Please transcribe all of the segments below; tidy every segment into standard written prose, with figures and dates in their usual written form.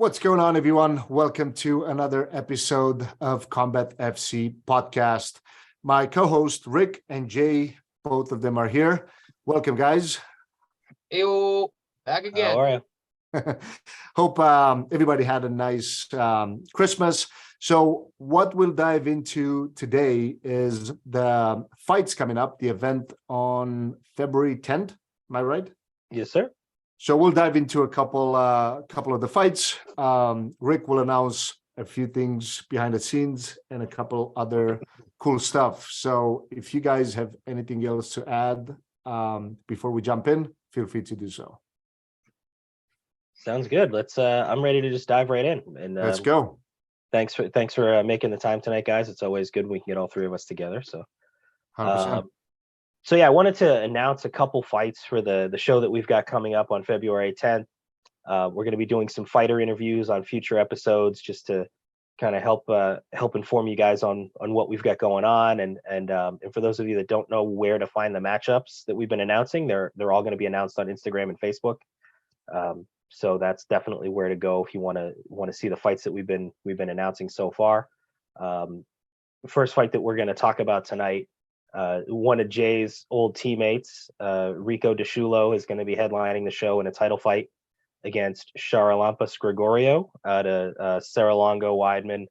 What's going on, everyone? Welcome to another episode of CombatFC Podcast. My co-host Rick and Jay, both of them are here. Welcome, guys. Ew, back again. How are you? Hope everybody had a nice Christmas. So what we'll dive into today is the fights coming up, the event on February 10th. Am I right? Yes, sir. So we'll dive into a couple of the fights. Rick will announce a few things behind the scenes and a couple other cool stuff. So if you guys have anything else to add before we jump in, feel free to do so. Sounds good. Let's. I'm ready to just dive right in. And Let's go. Thanks for making the time tonight, guys. It's always good when we can get all three of us together. So, 100%. So yeah, I wanted to announce a couple fights for the show that we've got coming up on February 10th. We're going to be doing some fighter interviews on future episodes just to kind of help inform you guys on what we've got going on. And for those of you that don't know where to find the matchups that we've been announcing, they're all going to be announced on Instagram and Facebook. So that's definitely where to go if you want to see the fights that we've been announcing so far. The first fight that we're going to talk about tonight, one of Jay's old teammates, Rico DeShulo, is going to be headlining the show in a title fight against Charalampas Gregorio out of Serra-Longo Weidman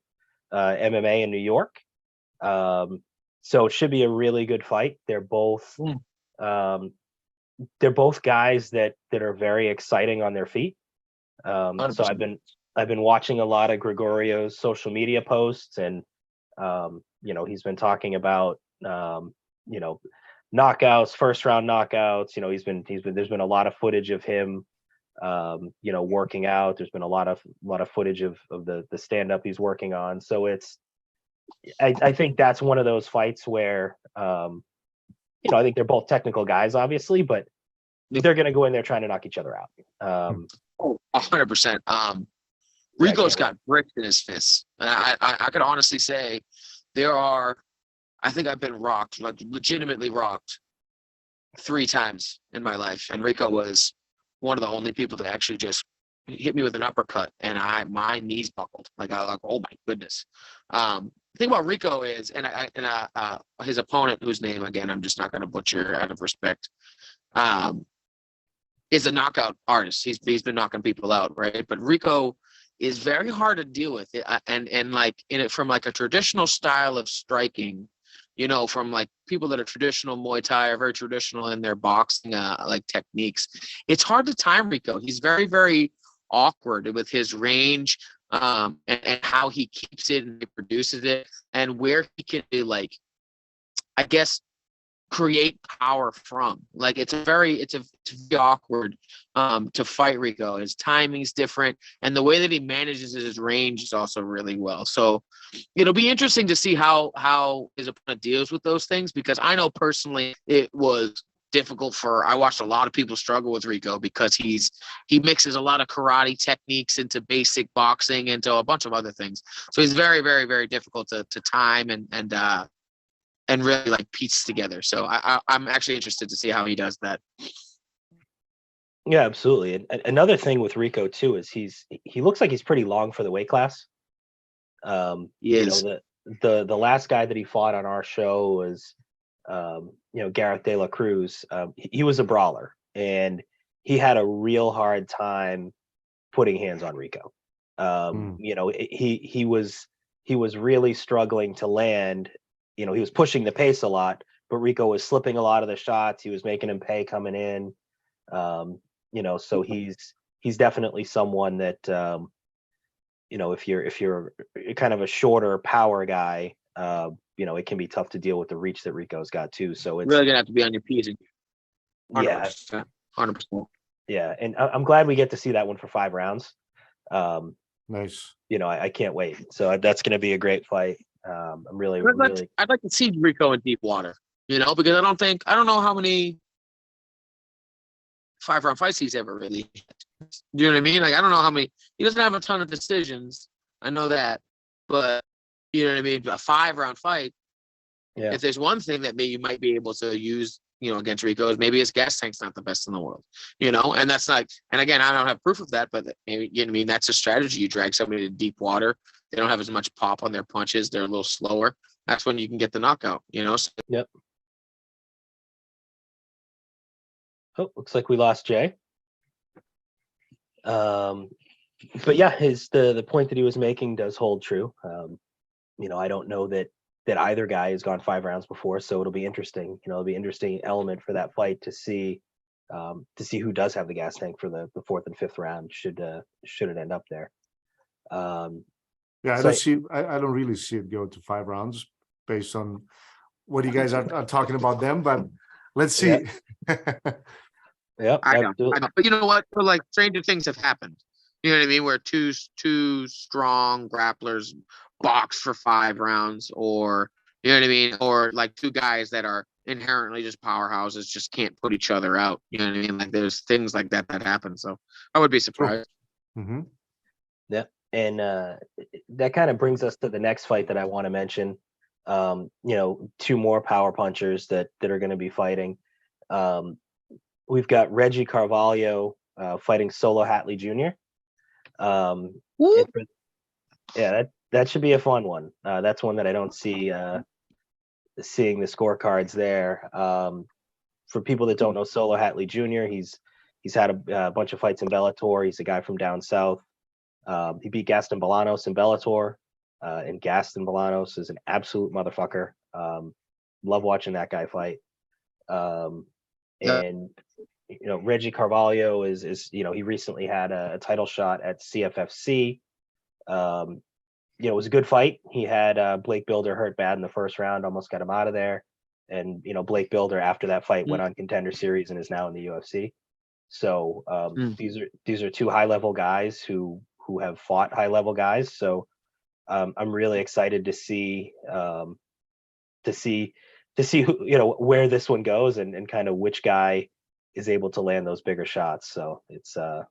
MMA in New York. So it should be a really good fight. They're both guys that are very exciting on their feet. So I've been watching a lot of Gregorio's social media posts, and he's been talking about knockouts, first round knockouts. There's been a lot of footage of him working out. There's been a lot of footage of the stand up he's working on. So I think that's one of those fights where I think they're both technical guys, obviously, but they're going to go in there trying to knock each other out. 100%. Rico's got bricks in his fists. And I could honestly say I think I've been rocked, like legitimately rocked 3 times in my life. And Rico was one of the only people that actually just hit me with an uppercut, and my knees buckled. Like, oh my goodness. The thing about Rico is, and his opponent, whose name again I'm just not going to butcher out of respect, is a knockout artist. He's been knocking people out, right? But Rico is very hard to deal with, and like in it from like a traditional style of striking. From like people that are traditional Muay Thai are very traditional in their boxing like techniques. It's hard to time Rico. He's very, very awkward with his range and how he keeps it and he produces it, and where he can do, like, I guess, create power from. Like it's very awkward to fight Rico. His timing's different, and the way that he manages his range is also really well. So it'll be interesting to see how his opponent deals with those things, because I know personally it was difficult I watched a lot of people struggle with Rico because he mixes a lot of karate techniques into basic boxing, into a bunch of other things. So he's very, very, very difficult to time and really like piece together. So I'm actually interested to see how he does that. Yeah, absolutely. And another thing with Rico too is he looks like he's pretty long for the weight class. He is. The last guy that he fought on our show was Gareth De La Cruz. He was a brawler, and he had a real hard time putting hands on Rico. He was really struggling to land. He was pushing the pace a lot, but Rico was slipping a lot of the shots. He was making him pay coming in. So he's definitely someone that, if you're kind of a shorter power guy, it can be tough to deal with the reach that Rico's got too. So it's really gonna have to be on your P's. 100%. Yeah, 100%. Yeah, and I'm glad we get to see that one for 5 rounds. Nice. I can't wait. So that's going to be a great fight. I'd like to see Rico in deep water, because I don't know how many 5-round fights he's ever really had. Do you know what I mean? Like, I don't know how many. He doesn't have a ton of decisions. I know that, but you know what I mean? A 5-round fight. Yeah. If there's one thing that you might be able to use, against Rico is maybe his gas tank's not the best in the world, and that's not, and again, I don't have proof of that, but that's a strategy. You drag somebody to deep water. They don't have as much pop on their punches. They're a little slower. That's when you can get the knockout, So, Yep. Oh, looks like we lost Jay. But yeah, the point that he was making does hold true. I don't know that either guy has gone 5 rounds before, so it'll be interesting. It'll be an interesting element for that fight to see who does have the gas tank for the 4th and 5th round. Should it end up there? Yeah, I don't really see it go to 5 rounds based on what you guys are talking about them, but let's see. Yeah, I know. But you know what? Like, stranger things have happened. You know what I mean? Where two strong grapplers box for 5 rounds, or you know what I mean, or like 2 guys that are inherently just powerhouses just can't put each other out. You know what I mean? Like, there's things like that happen. So I would be surprised. Mm-hmm. Yeah, and that kind of brings us to the next fight that I want to mention. 2 more power punchers that are going to be fighting. We've got Reggie Carvalho fighting Solo Hatley Jr. That should be a fun one. That's one that I don't see seeing the scorecards there. For people that don't know Solo Hatley Jr., he's had a bunch of fights in Bellator. He's a guy from down south. He beat Gaston Bolanos in Bellator, and Gaston Bolanos is an absolute motherfucker. Love watching that guy fight. And Reggie Carvalho is he recently had a title shot at CFFC. It was a good fight. He had Blake Builder hurt bad in the first round, almost got him out of there. And Blake Builder after that fight went on Contender Series and is now in the UFC. So these are 2 high level guys who have fought high level guys. So I'm really excited to see who, where this one goes and kind of which guy is able to land those bigger shots. So it's I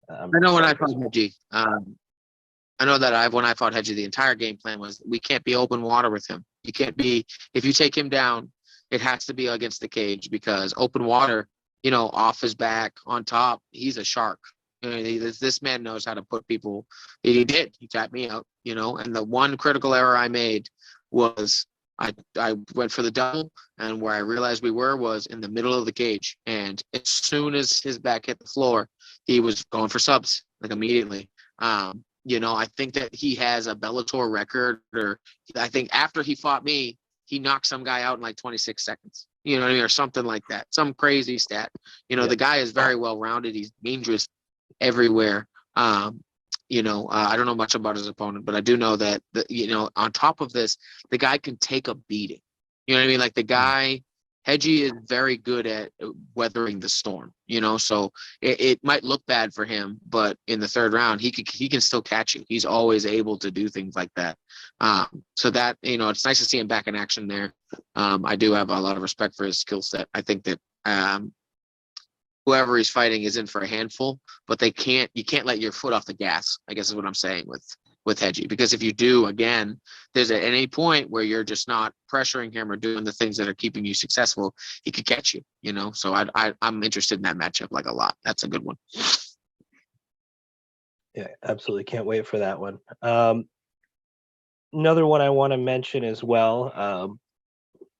know when I fought Hedgie, I know that when I fought Hedgie, the entire game plan was we can't be open water with him. You can't be, if you take him down, it has to be against the cage, because open water, off his back, on top, he's a shark. This man knows how to put people. He did. He tapped me out, and the one critical error I made was I went for the double, and where I realized we was in the middle of the cage. And as soon as his back hit the floor, he was going for subs, like, immediately. I think that he has a Bellator record, or I think after he fought me, he knocked some guy out in like 26 seconds, or something like that. Some crazy stat. The guy is very well rounded. He's dangerous everywhere. I don't know much about his opponent, but I do know that, on top of this, the guy can take a beating. You know what I mean? Like, the guy, Hedgie is very good at weathering the storm, so it might look bad for him, but in the 3rd round, he can still catch you. He's always able to do things like that. So that, it's nice to see him back in action there. I do have a lot of respect for his skill set. I think that, whoever he's fighting is in for a handful, but you can't let your foot off the gas, I guess is what I'm saying with Hedgie, because if you do, again, there's at any point where you're just not pressuring him or doing the things that are keeping you successful, he could catch you, so I'm interested in that matchup, like, a lot. That's a good one. Yeah, absolutely. Can't wait for that one. Another one I want to mention as well,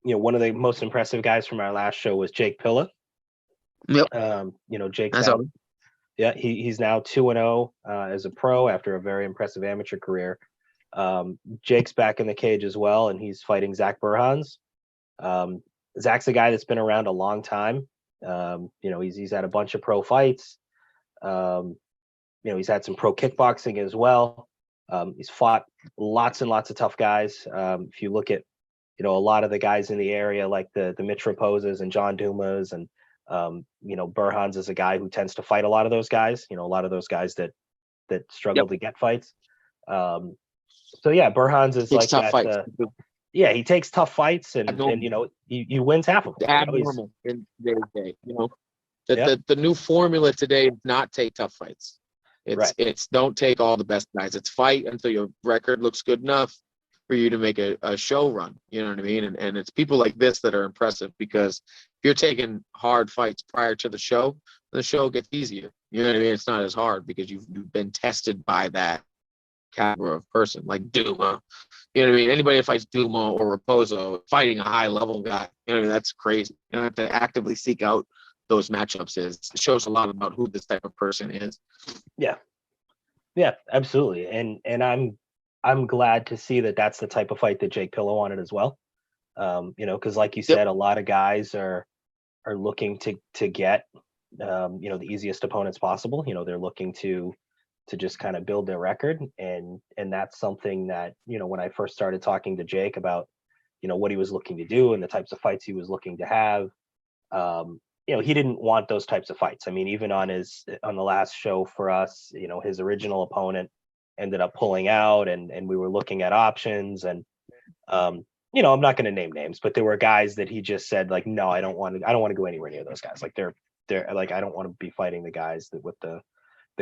one of the most impressive guys from our last show was Jake Pilla. Yep. Jake's out. Yeah, he's now 2-0 as a pro after a very impressive amateur career. Jake's back in the cage as well, and he's fighting Zach Burhans. Zach's a guy that's been around a long time. He's had a bunch of pro fights. He's had some pro kickboxing as well. He's fought lots and lots of tough guys. If you look at, a lot of the guys in the area, like the Mitch Raposes and John Dumas, and Burhans is a guy who tends to fight a lot of those guys. A lot of those guys that struggle to get fights. So yeah, Burhans is like that. He takes tough fights, and he wins half of them. Abnormal in today's day. The new formula today is not take tough fights. It's don't take all the best guys. It's fight until your record looks good enough for you to make a show run. You know what I mean? And it's people like this that are impressive, because you're taking hard fights prior to the show gets easier. You know what I mean? It's not as hard because you've been tested by that caliber of person, like Duma. You know what I mean? Anybody that fights Duma or Raposo fighting a high level guy, you know what I mean? That's crazy. You don't have to actively seek out those matchups. It shows a lot about who this type of person is. Yeah, absolutely. And I'm glad to see that that's the type of fight that Jake Pillow wanted as well. You know, because like you said, a lot of guys are looking to get you know, the easiest opponents possible. You know, they're looking to just kind of build their record, and that's something that, you know, when I first started talking to Jake about, you know, what he was looking to do and the types of fights he was looking to have, you know, he didn't want those types of fights. I mean, even on the last show for us, you know, his original opponent ended up pulling out, and we were looking at options, and you know, I'm not going to name names, but there were guys that he just said, like, no, I don't want to go anywhere near those guys. Like they're like, I don't want to be fighting the guys that with the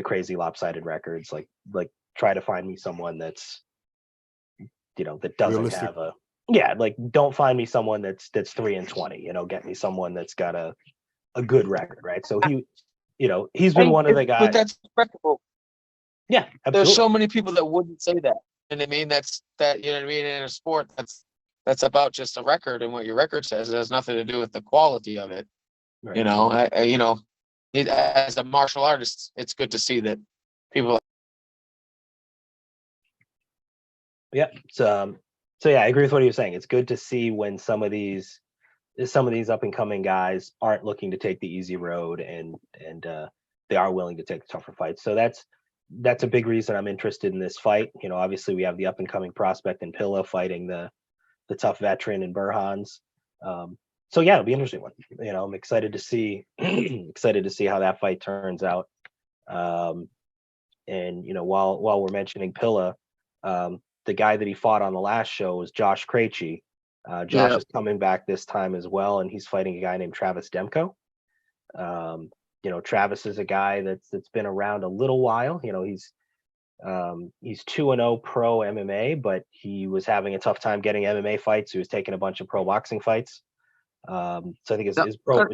crazy lopsided records. Like try to find me someone that's, you know, that doesn't Realistic. have like, don't find me someone that's 3-20, you know, get me someone that's got a good record, right? So he, you know, he's been one of the guys. But that's respectable. Yeah, absolutely. There's so many people that wouldn't say that. And I mean, that, you know what I mean? In a sport, that's about just a record, and what your record says. It has nothing to do with the quality of it. Right. You know, you know, as a martial artist, it's good to see that people. Yeah. So yeah, I agree with what he was saying. It's good to see when some of these up and coming guys aren't looking to take the easy road, and they are willing to take the tougher fights. So that's a big reason I'm interested in this fight. You know, obviously we have the up and coming prospect in Pilla fighting the tough veteran in Burhans. So yeah, it'll be an interesting one. You know, I'm excited to see how that fight turns out. And you know, while we're mentioning Pilla, the guy that he fought on the last show was Josh Krejci. Josh is coming back this time as well, and he's fighting a guy named Travis Demko. You know, Travis is a guy that's been around a little while. You know, he's 2-0 pro MMA, but he was having a tough time getting MMA fights. He was taking a bunch of pro boxing fights. So I think his pro.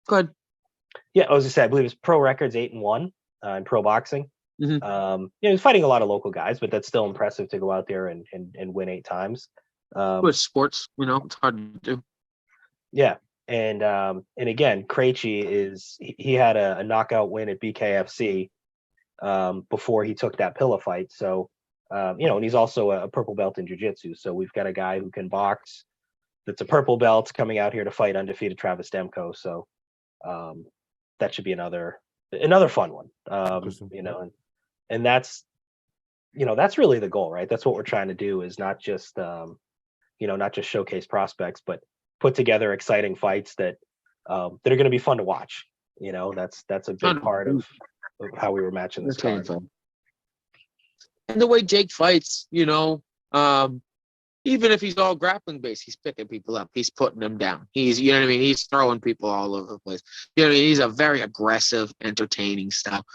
Go ahead. Yeah, I was just saying, I believe his pro record's 8-1 in pro boxing. Mm-hmm. You know, he's fighting a lot of local guys, but that's still impressive to go out there and win 8 times. With sports, you know, it's hard to do. Yeah. And again, Krejci he had a knockout win at BKFC before he took that Pilla fight. So, you know, and he's also a purple belt in jiu-jitsu. So we've got a guy who can box that's a purple belt coming out here to fight undefeated Travis Demko. So that should be another fun one. You know, and that's, you know, that's really the goal, right? That's what we're trying to do, is not just, you know, not just showcase prospects, but put together exciting fights that are going to be fun to watch. You know, that's a big part of how we were matching this card. And the way Jake fights, you know, even if he's all grappling based, he's picking people up. He's putting them down. He's, you know what I mean? He's throwing people all over the place. You know what I mean? He's a very aggressive, entertaining style.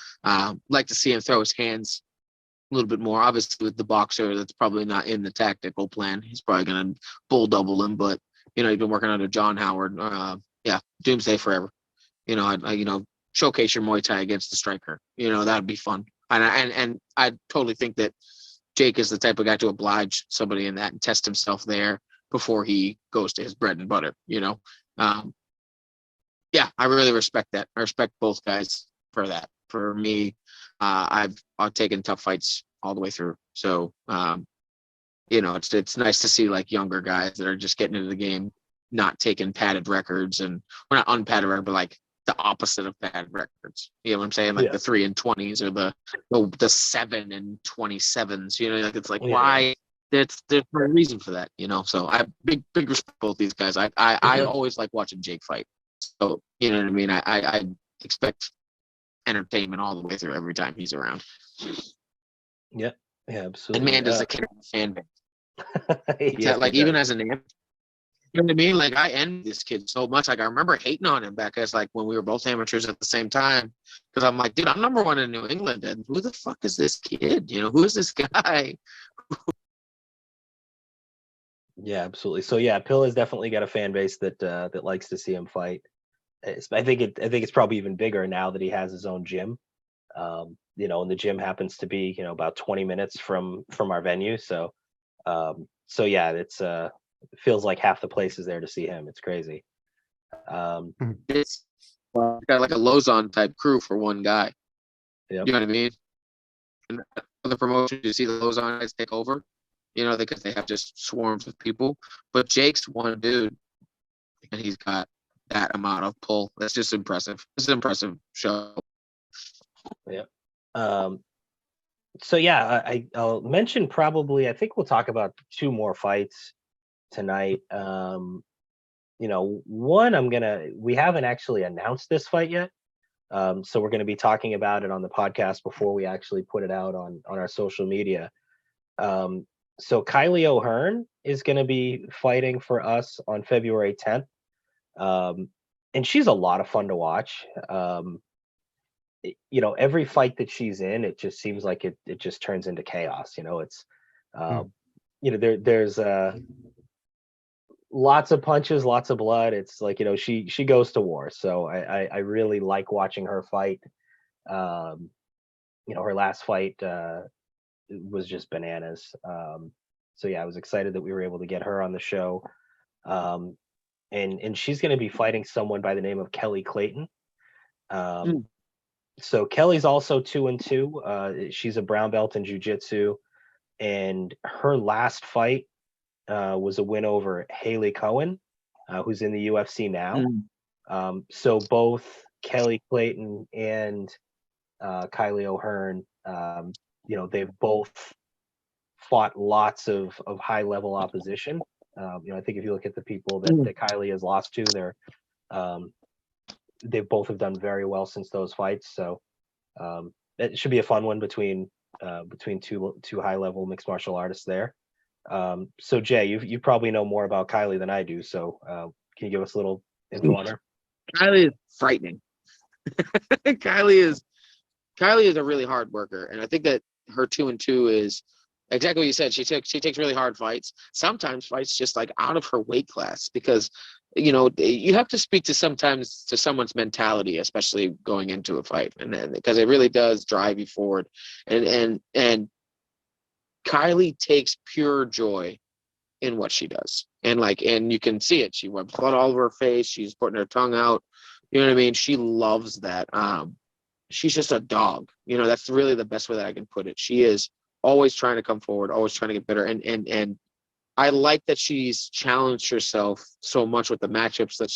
Like to see him throw his hands a little bit more. Obviously, with the boxer, that's probably not in the tactical plan. He's probably going to bull double him, but, you know, he's been working under John Howard. Doomsday forever. You know, you know, showcase your Muay Thai against the striker. You know, that'd be fun. And I totally think that Jake is the type of guy to oblige somebody in that and test himself there before he goes to his bread and butter, you know? I really respect that. I respect both guys for that. For me, I've taken tough fights all the way through. So, you know, it's nice to see like younger guys that are just getting into the game, not taking padded records, and we're not unpadded record, but like the opposite of padded records. You know what I'm saying? Like the 3-20s or the 7-27s. You know, like it's like why? There's no reason for that. You know, so I big respect for both these guys. I always like watching Jake fight. So you know what I mean. I expect entertainment all the way through every time he's around. Yeah, absolutely. And man, does the kid have a fan base. Like even as an amateur. You know what I mean? Like I envy this kid so much. Like I remember hating on him back as like when we were both amateurs at the same time. Because I'm like, dude, I'm number 1 in New England, and who the fuck is this kid? You know, who is this guy? Yeah, absolutely. So yeah, Pill has definitely got a fan base that likes to see him fight. I think it's probably even bigger now that he has his own gym. And the gym happens to be about 20 minutes from our venue. So yeah, it feels like half the place is there to see him. It's crazy. It's got like a Lozon type crew for one guy. Yep. You know what I mean? And other promotions, you see the Lozon guys take over, because they have just swarms of people. But Jake's one dude, and he's got that amount of pull. That's just impressive. It's an impressive show. Yeah. So yeah, I'll mention probably. I think we'll talk about two more fights tonight. One we haven't actually announced this fight yet. So we're going to be talking about it on the podcast before we actually put it out on our social media. So Kylie O'Hearn is going to be fighting for us on February 10th. And she's a lot of fun to watch. Every fight that she's in, it just seems like it just turns into chaos. There's lots of punches, lots of blood. It's like, she goes to war. So I really like watching her fight. Her last fight was just bananas. So yeah, I was excited that we were able to get her on the show. And she's going to be fighting someone by the name of Kelly Clayton. So Kelly's also 2-2. She's a brown belt in jiu-jitsu, and her last fight was a win over Haley Cohen, who's in the UFC now. So both Kelly Clayton and Kylie O'Hearn, they've both fought lots of high-level opposition. I think if you look at the people that Kylie has lost to, they both have done very well since those fights. So it should be a fun one between two high-level mixed martial artists there. So Jay, you probably know more about Kylie than I do. So can you give us a little info on her? Kylie is frightening. Kylie is a really hard worker, and I think that her 2-2 is exactly what you said. She takes really hard fights. Sometimes fights just like out of her weight class, because you have to speak to someone's mentality, especially going into a fight, and then because it really does drive you forward. And Kylie takes pure joy in what she does, and you can see it. She wipes blood all over her face. She's putting her tongue out. You know what I mean? She loves that. She's just a dog. That's really the best way that I can put it. She is always trying to come forward, always trying to get better. And I like that she's challenged herself so much with the matchups that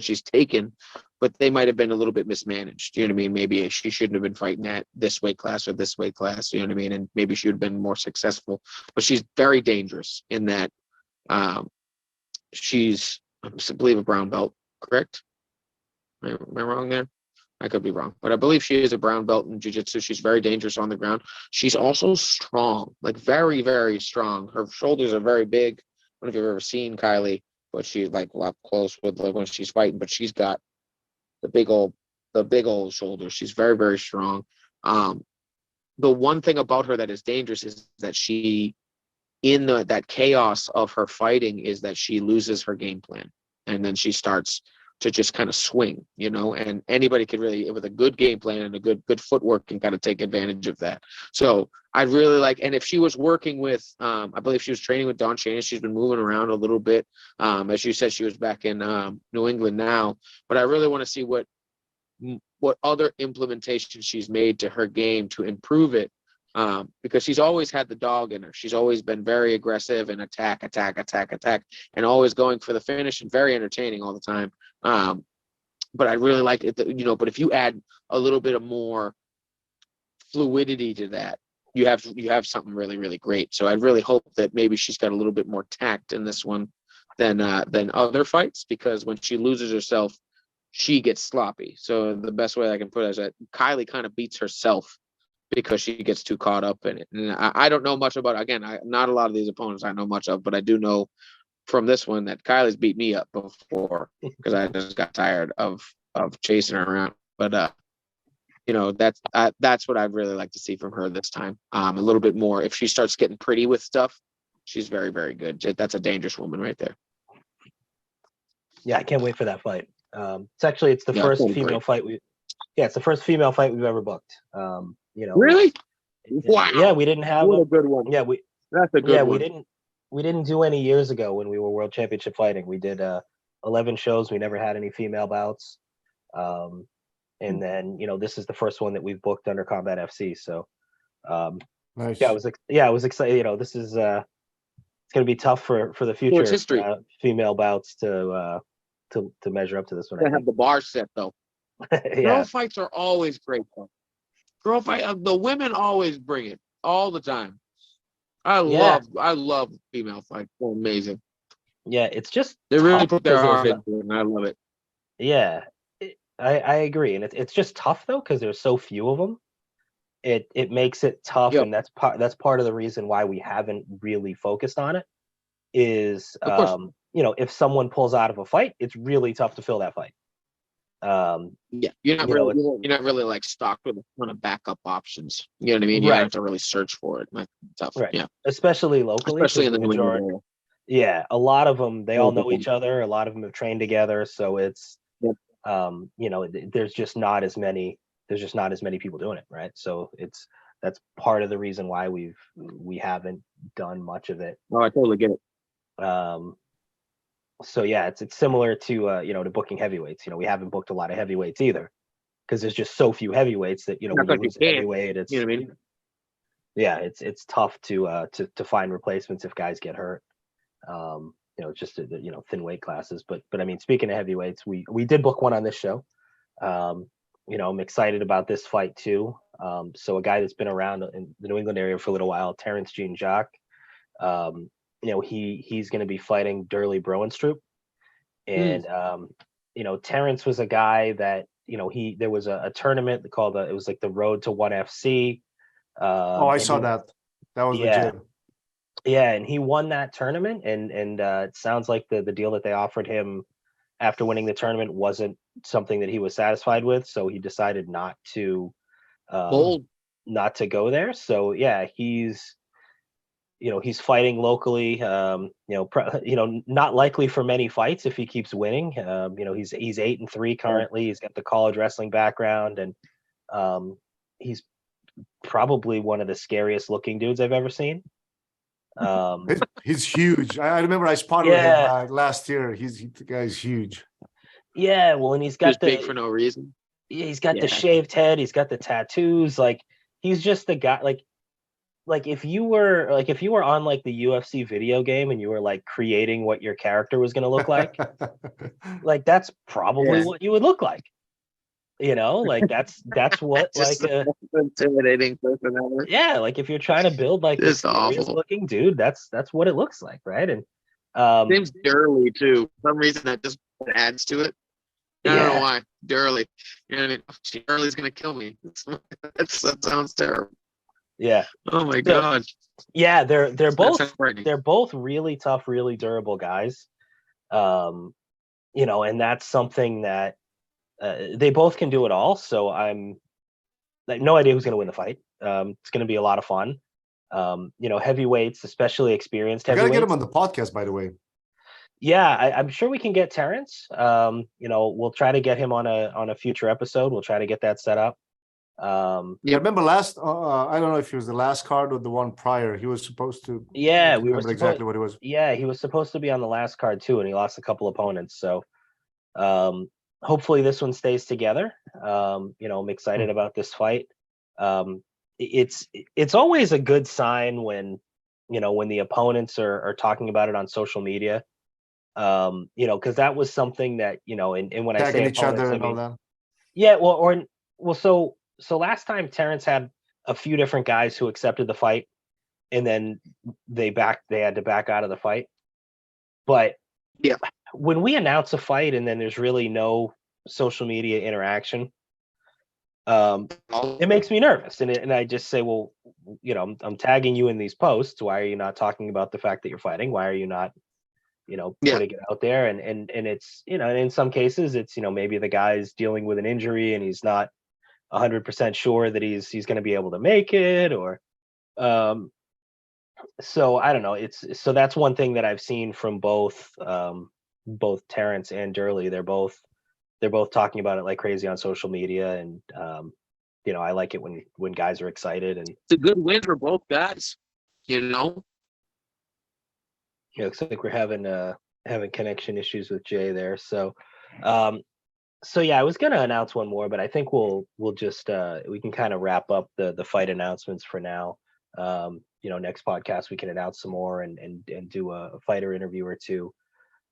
she's taken, but they might have been a little bit mismanaged. You know what I mean? Maybe she shouldn't have been fighting at this weight class or this weight class. You know what I mean? And maybe she would have been more successful. But she's very dangerous in that she's, I believe, a brown belt, correct? Am I wrong there? I could be wrong, but I believe she is a brown belt in jiu-jitsu. She's very dangerous on the ground. She's also strong, like very, very strong. Her shoulders are very big. I don't know if you've ever seen Kylie, but she's like up close with when she's fighting, but she's got the big old shoulders. She's very, very strong. The one thing about her that is dangerous is that she, in that chaos of her fighting, is that she loses her game plan, and then she starts to just kind of swing, and anybody could really, with a good game plan and a good footwork, can kind of take advantage of that. So I'd really like, and if she was working with, I believe she was training with Don Shana. She's been moving around a little bit. As you said, she was back in New England now, but I really want to see what other implementation she's made to her game to improve it. Because she's always had the dog in her. She's always been very aggressive and attack, and always going for the finish, and very entertaining all the time. But I really like it, but if you add a little bit of more fluidity to that, you have something really, really great. So I really hope that maybe she's got a little bit more tact in this one than other fights, because when she loses herself, she gets sloppy. So the best way I can put it is that Kylie kind of beats herself because she gets too caught up in it. And I don't know much about, again, not a lot of these opponents I know much of, but I do know from this one that Kylie's beat me up before, because I just got tired of chasing her around. But that's what I'd really like to see from her this time. A little bit more. If she starts getting pretty with stuff, She's very, very good. That's a dangerous woman right there. Yeah, I can't wait for that fight. It's the first female fight it's the first female fight we've ever booked. Really? Wow. Yeah, we didn't have a good one. Yeah, that's a good one. We didn't do any years ago when we were World Championship fighting. We did 11 shows. We never had any female bouts. And then, this is the first one that we've booked under CombatFC. So nice. I was excited. This is it's going to be tough for the future female bouts to measure up to this one. They have the bar set though. Girl fights are always great though. Girl fight, the women always bring it all the time. I love female fights. They're amazing. Yeah, it's just they really put their heart into it, and I love it. Yeah, I agree, and it's just tough though because there's so few of them. It makes it tough, and that's part of the reason why we haven't really focused on it. Is if someone pulls out of a fight, it's really tough to fill that fight. You're not really like stocked with a ton of backup options. You know what I mean? You have to really search for it. Like, tough. Right. Yeah. Especially locally. Especially in the majority. Yeah, a lot of them they all know each other. A lot of them have trained together, so it's there's just not as many people doing it, right? So that's part of the reason why we haven't done much of it. Oh, I totally get it. So yeah, it's similar to to booking heavyweights. We haven't booked a lot of heavyweights either because there's just so few heavyweights that when you lose a heavyweight, it's you know what I mean? Yeah, it's tough to find replacements if guys get hurt. Just thin weight classes. But I mean, speaking of heavyweights, we did book one on this show. I'm excited about this fight too. So a guy that's been around in the New England area for a little while, Terrence Jean-Jacques. He's going to be fighting Durley Broenstrup, and Terrence was a guy that there was a tournament called it was like the Road to One FC. I saw that. That was legit. Yeah, and he won that tournament, and it sounds like the deal that they offered him after winning the tournament wasn't something that he was satisfied with, so he decided not to go there. So yeah, he's fighting locally. Not likely for many fights if he keeps winning. He's 8-3 currently. He's got the college wrestling background, and he's probably one of the scariest looking dudes I've ever seen. He's huge. I remember I spotted him last year. The guy's huge. Yeah, well, and he's got big for no reason. Yeah, he's got the shaved head. He's got the tattoos. Like, he's just the guy. Like if you were on like the UFC video game and you were like creating what your character was going to look like, like that's probably what you would look like. Like that's what like intimidating person ever. Yeah, like if you're trying to build like this serious looking dude, that's what it looks like, right? And name's Durley too. For some reason that just adds to it. I don't know why. Durley. You know what I mean? Durley's gonna kill me. That sounds terrible. Yeah. Oh my god. Yeah, they're both really tough, really durable guys. And that's something that they both can do it all. So I'm like no idea who's going to win the fight. It's going to be a lot of fun. Heavyweights, especially experienced heavyweights. I gotta get him on the podcast, by the way. Yeah, I'm sure we can get Terrence. We'll try to get him on a future episode. We'll try to get that set up. I remember last. I don't know if it was the last card or the one prior. He was supposed to. Yeah, we remember exactly what it was. Yeah, he was supposed to be on the last card too, and he lost a couple opponents. So, hopefully this one stays together. I'm excited about this fight. It's always a good sign when the opponents are talking about it on social media. Because that was something that and when I say each other and all that. Yeah, so last time Terrence had a few different guys who accepted the fight, and then they had to back out of the fight. But when we announce a fight and then there's really no social media interaction, it makes me nervous. And I just say, well, I'm tagging you in these posts. Why are you not talking about the fact that you're fighting? Why are you not, putting it out there? And it's, in some cases it's, maybe the guy's dealing with an injury and he's not 100% sure that he's going to be able to make it, or So I don't know. So that's one thing that I've seen from both Terrence and Durley. They're both talking about it like crazy on social media, and I like it when guys are excited, and It's a good win for both guys. Looks like we're having connection issues with Jay there. So yeah, I was gonna announce one more, but I think we'll just we can kind of wrap up the fight announcements for now. Next podcast we can announce some more and do a fighter interview or two.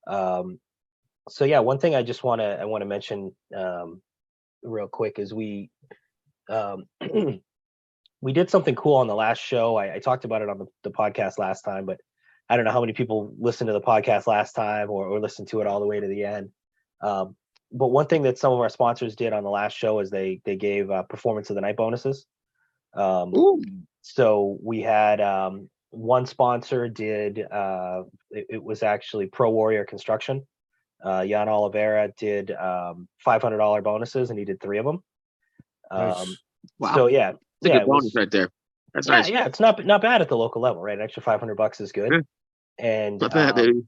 So yeah, one thing I want to mention real quick is we we did something cool on the last show. I talked about it on the podcast last time, but I don't know how many people listened to the podcast last time or listened to it all the way to the end. But one thing that some of our sponsors did on the last show is they gave performance of the night bonuses. So we had one sponsor did it was actually Pro Warrior Construction. Jan Oliveira did $500 bonuses, and he did 3 of them. Nice. Wow. So yeah, it's a good bonus right there. That's nice. Yeah, it's not bad at the local level, right? An extra $500 is good. And not bad, baby.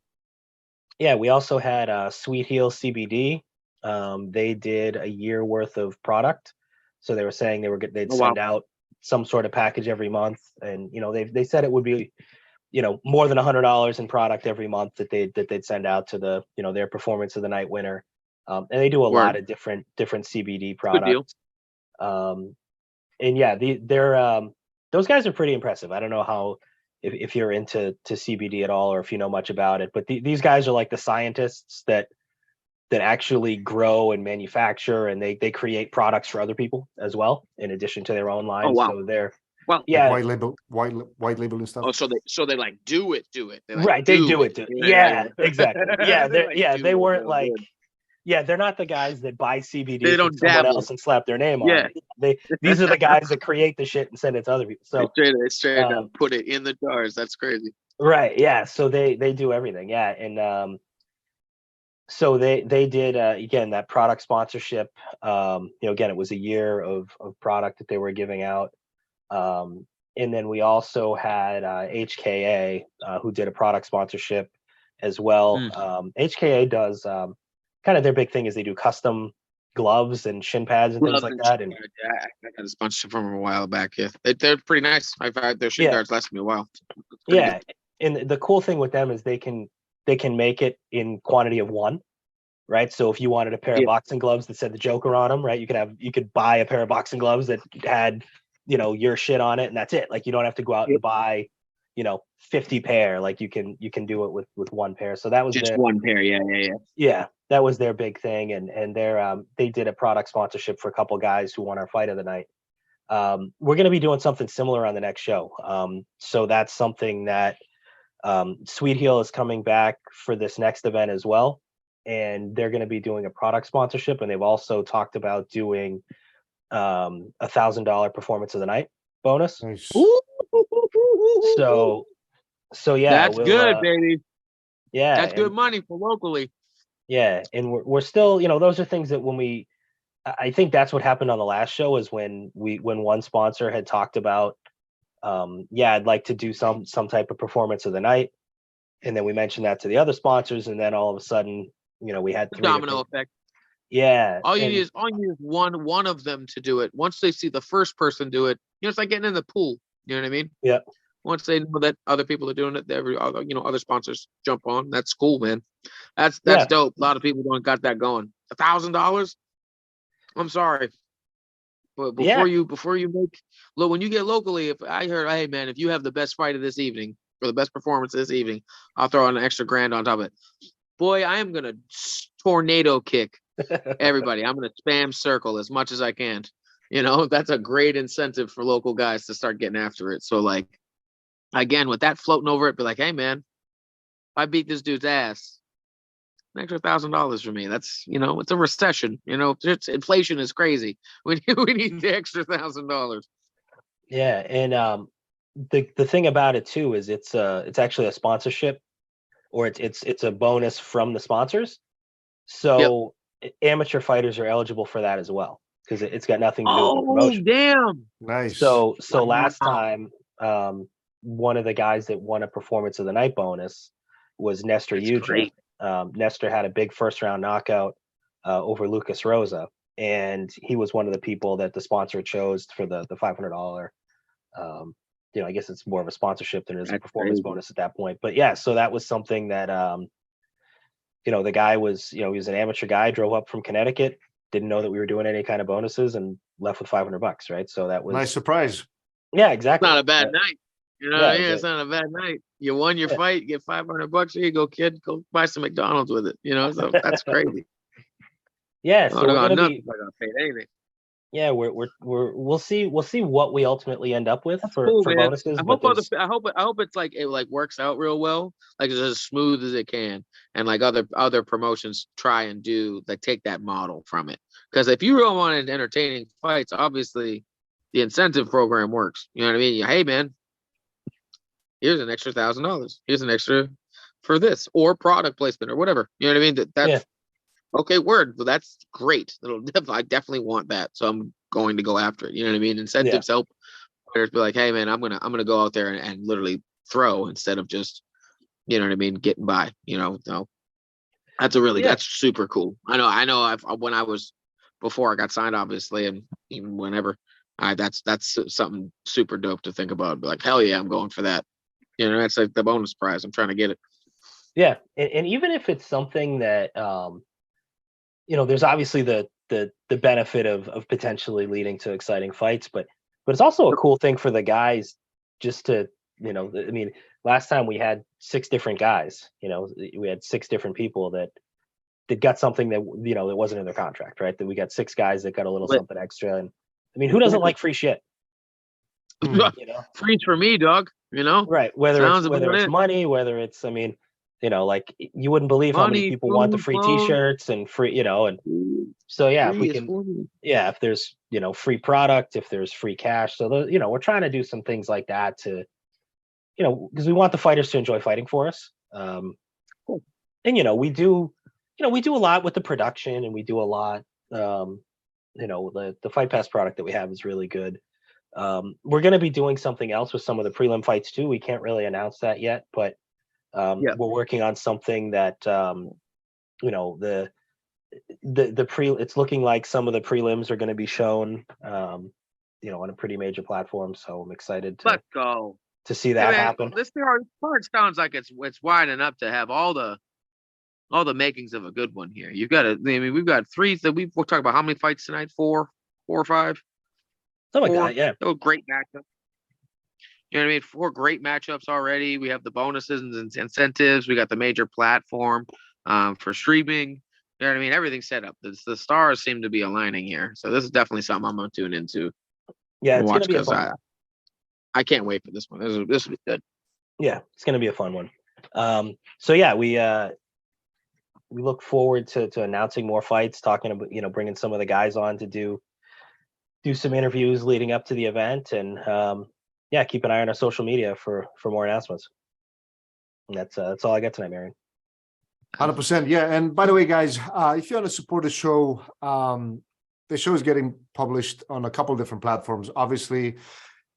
Yeah, we also had Sweet Heel CBD. They did a year worth of product, so they were saying they'd send out some sort of package every month, and they said it would be more than $100 in product every month that they'd send out to the their performance of the night winner. And they do a lot of different CBD products. And yeah, they're those guys are pretty impressive. I don't know how if you're into CBD at all or if you know much about it, but these guys are like the scientists that actually grow and manufacture, and they create products for other people as well in addition to their own line. Oh, wow. So they're like white label and stuff. Oh, so they like do it. They like right, they do it. Yeah, exactly. Yeah, they weren't like. Good. Yeah, they're not the guys that buy CBD They from don't someone dabble. else and slap their name on it. These are the guys that create the shit and send it to other people. So they straight up put it in the jars. That's crazy. Right. Yeah. So they do everything. Yeah. And so they did again that product sponsorship. Again, it was a year of product that they were giving out. And then we also had HKA who did a product sponsorship as well. HKA does kind of their big thing is they do custom gloves and shin pads and things like that. And I got a sponsorship from them a while back. Yeah, they're pretty nice. I've had their shin guards lasted me a while. Yeah, and the cool thing with them is they can make it in quantity of one, right? So if you wanted a pair of boxing gloves that said the Joker on them, right, you could buy a pair of boxing gloves that had your shit on it, and that's it. Like you don't have to go out and buy 50 pair. Like you can do it with one pair. So that was just one pair. Yeah, that was their big thing, and they did a product sponsorship for a couple guys who won our fight of the night. We're going to be doing something similar on the next show. So that's something that Sweet Heel is coming back for this next event as well, and they're going to be doing a product sponsorship, and they've also talked about doing $1,000 performance of the night bonus. Nice. So yeah, that's good, baby. Yeah, that's good money for locally. Yeah, and we're still, those are things that I think that's what happened on the last show is when one sponsor had talked about, I'd like to do some type of performance of the night, and then we mentioned that to the other sponsors, and then all of a sudden, we had three domino effect. Yeah, all you need is one of them to do it. Once they see the first person do it, it's like getting in the pool. You know what I mean? Yeah. Once they know that other people are doing it, other sponsors jump on. That's cool, man. That's dope. A lot of people don't got that going. $1,000. I'm sorry, but before you make look, when you get locally, if I heard, hey man, if you have the best fight of this evening or the best performance this evening, I'll throw on an extra $1,000 on top of it. Boy, I am gonna tornado kick everybody. I'm gonna spam circle as much as I can. That's a great incentive for local guys to start getting after it. So like, again, with that floating over it, be like, hey man, if I beat this dude's ass, an extra $1,000 for me. That's it's a recession. Inflation is crazy. We need the extra $1,000. Yeah, and the thing about it too is it's actually a sponsorship, or it's a bonus from the sponsors. So amateur fighters are eligible for that as well because it's got nothing to do with the promotion. Damn, nice. So last time, one of the guys that won a Performance of the Night bonus was Nestor That's Uja. great. Nestor had a big first round knockout over Lucas Rosa, and he was one of the people that the sponsor chose for the $500. I guess it's more of a sponsorship than it is a That's performance crazy. bonus at that point. But yeah, so that was something that the guy was, he was an amateur guy, drove up from Connecticut, didn't know that we were doing any kind of bonuses, and left with $500, right? So that was Nice surprise. Yeah, exactly. Not a bad night. Yeah, It's not a bad night. You won your fight, you get $500. Here you go, kid. Go buy some McDonald's with it. So that's crazy. Yeah, so we're gonna nuts be. if I got paid anything. Yeah, we'll see what we ultimately end up with for Cool, man. bonuses. I hope it's like it works out real well, like it's as smooth as it can, and like other promotions try and do take that model from it. Because if you really wanted entertaining fights, obviously the incentive program works. You know what I mean? Hey, man, here's an extra $1,000. Here's an extra for this or product placement or whatever. You know what I mean? That's okay. Word. Well, that's great. I definitely want that. So I'm going to go after it. You know what I mean? Incentives help fighters be like, hey, man, I'm gonna go out there and literally throw instead of just, you know what I mean, getting by. So that's super cool. I know. Before I got signed, obviously, and even whenever, that's something super dope to think about. Be like, hell yeah, I'm going for that. That's like the bonus prize. I'm trying to get it. Yeah, and even if it's something that there's obviously the benefit of potentially leading to exciting fights, but it's also a cool thing for the guys just to, I mean, last time we had 6 different guys, we had 6 different people that got something that, that wasn't in their contract, right? That we got 6 guys that got a little something extra. And I mean, who doesn't like free shit? Free's for me, dog. Right. Whether it's money, whether it's, I mean, like you wouldn't believe how many people want the free T-shirts and free, and so yeah, if we can, if there's free product, if there's free cash, so we're trying to do some things like that to, because we want the fighters to enjoy fighting for us. And we do a lot with the production, and we do a lot. The Fight Pass product that we have is really good. We're going to be doing something else with some of the prelim fights too. We can't really announce that yet, but we're working on something that it's looking like some of the prelims are going to be shown on a pretty major platform, so I'm excited to let's go to see that happen. This card sounds like it's wide enough to have all the makings of a good one here. You've got we've got 3 that we'll talk about. How many fights tonight? 4 or 5, something like that. Yeah, they were great matchups. You know what I mean? 4 great matchups already. We have the bonuses and incentives. We got the major platform for streaming. You know what I mean? Everything's set up. The stars seem to be aligning here. So this is definitely something I'm going to tune into. Yeah, it's going to be a fun. I can't wait for this one. This will be good. Yeah, it's going to be a fun one. So yeah, we look forward to announcing more fights, talking about, bringing some of the guys on to do some interviews leading up to the event, and keep an eye on our social media for more announcements. And that's all I got tonight, Marian. 100%. Yeah. And by the way, guys, if you want to support the show is getting published on a couple of different platforms. Obviously,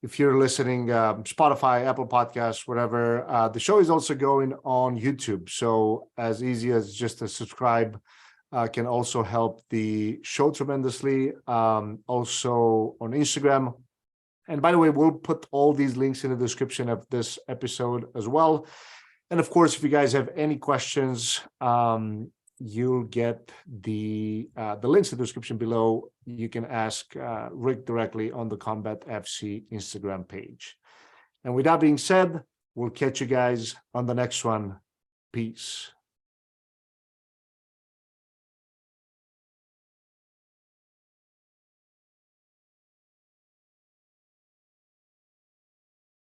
if you're listening, Spotify, Apple Podcasts, whatever, the show is also going on YouTube. So as easy as just a subscribe can also help the show tremendously. Also on Instagram. And by the way, we'll put all these links in the description of this episode as well. And of course, if you guys have any questions, you'll get the links in the description below. You can ask Rick directly on the CombatFC Instagram page. And with that being said, we'll catch you guys on the next one. Peace.